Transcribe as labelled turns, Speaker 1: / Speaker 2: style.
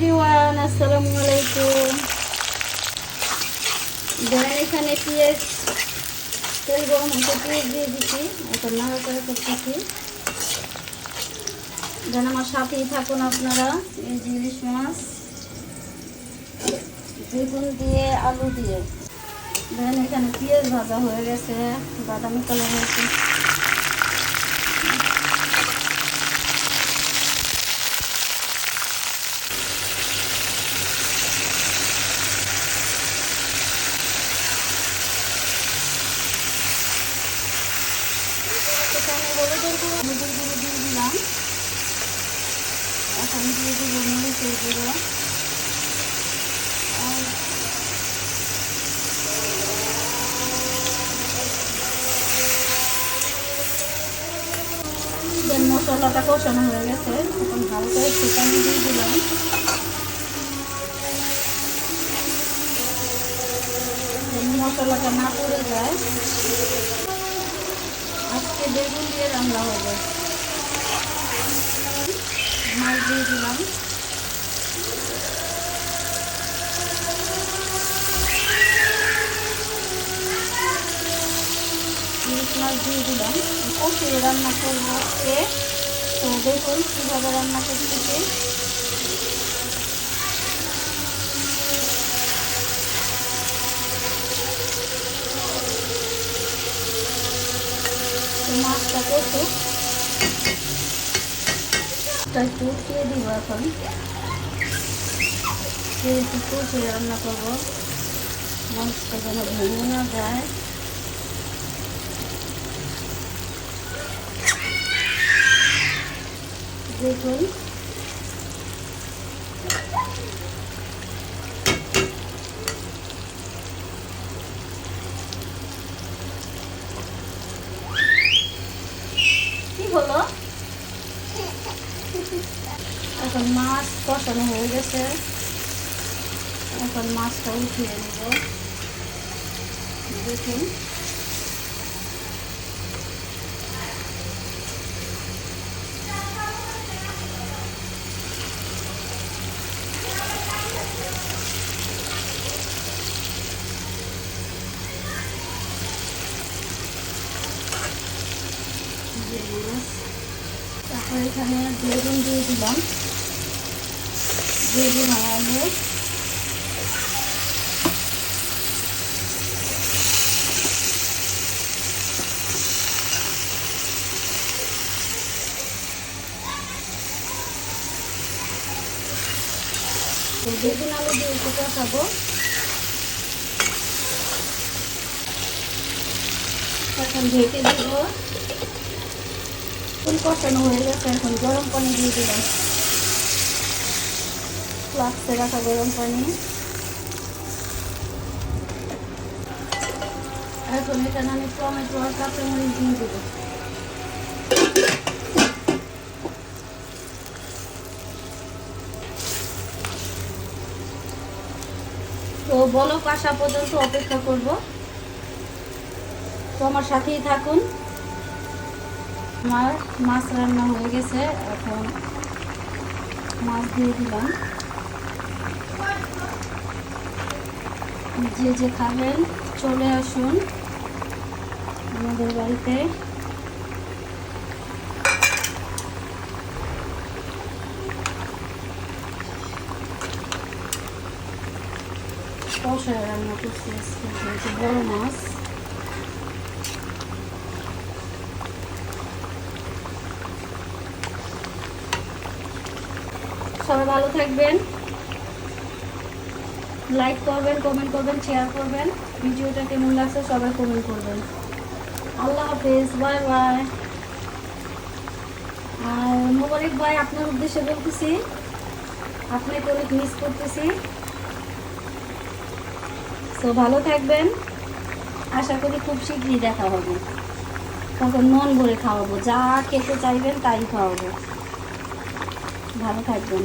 Speaker 1: Everyone, আসসালামু আলাইকুম। দেখেন এখানে পেঁয়াজ, তেল গরম হচ্ছে, পেঁয়াজ দিয়ে দিচ্ছি। এখন নাড়াচাড়া করতেছি। যেন আমার সাথেই থাকুন আপনারা। এই যে ইলিশ মাছ, বেগুন দিয়ে, আলু দিয়ে। দেখেন এখানে পেঁয়াজ ভাজা হয়ে গেছে, বাদামি কালার হয়েছে। এখানে হলুদের গুঁড়ো, হলুদের গুঁড়ো দিয়ে দিলাম। এখন দিয়ে দিব মরিচের গুঁড়ো, দেন মশলাটা কষানো হয়ে গেছে। এখন হালকা একটু পানি দিয়ে দিলাম। মশলাটা না পড়ে যায়। আজকে বেগুন দিয়ে রান্না হবে। মাছ দিয়ে দিলাম। ইলিশ মাছ দিয়ে দিলাম। কষিয়ে রান্না করবো আজকে। তো দেখুন কীভাবে রান্না করতেছি। মাছটা কষে একটু উঠিয়ে দিব। এখন একটু কষিয়ে রান্না করবো, মাছটা যেন ভেঙে না যায়। দেখুন কি হলো। এখন মাছ কষানো হয়ে গেছে। এখন মাছটা উঠিয়ে নেব। দেখুন তারপর এখানে বেগুন দিয়ে দিলাম, বেগুন আর আলু। বেগুন আলু দিয়ে একটু কষাবো। এখন ঢেকে দিব। কষানো হয়ে গেছে। এখন গরম পানি দিয়ে দিলাম, ফ্লাক্সে রাখা গরম পানি। এখন এখানে আমি টমেটো আর কাঁচামরিচ দিয়ে দেবো। তো বলক আসা পর্যন্ত অপেক্ষা করব। তো আমার সাথেই থাকুন। আমার মাছ রান্না হয়ে গেছে। এখন মাছ দিয়ে দিলাম। যে যে খাবেন চলে আসুন আমাদের বাড়িতে। কষায় রান্না করছি আজকে, বড় মাছ। সবাই ভালো থাকবেন, লাইক করবেন, কমেন্ট করবেন, শেয়ার করবেন। ভিডিওটা কেমন লাগছে সবাই কমেন্ট করবেন। আল্লাহ হাফেজ, বাই বাই। আর মোবারক ভাই, আপনার উদ্দেশ্যে বলতেছি, আপনাকে অনেক মিস করতেছি। তো ভালো থাকবেন। আশা করি খুব শীঘ্রই দেখা হবে। তখন মন ভরে খাওয়াবো, যা খেতে চাইবেন তাই খাওয়াবো। ভালো থাকবেন।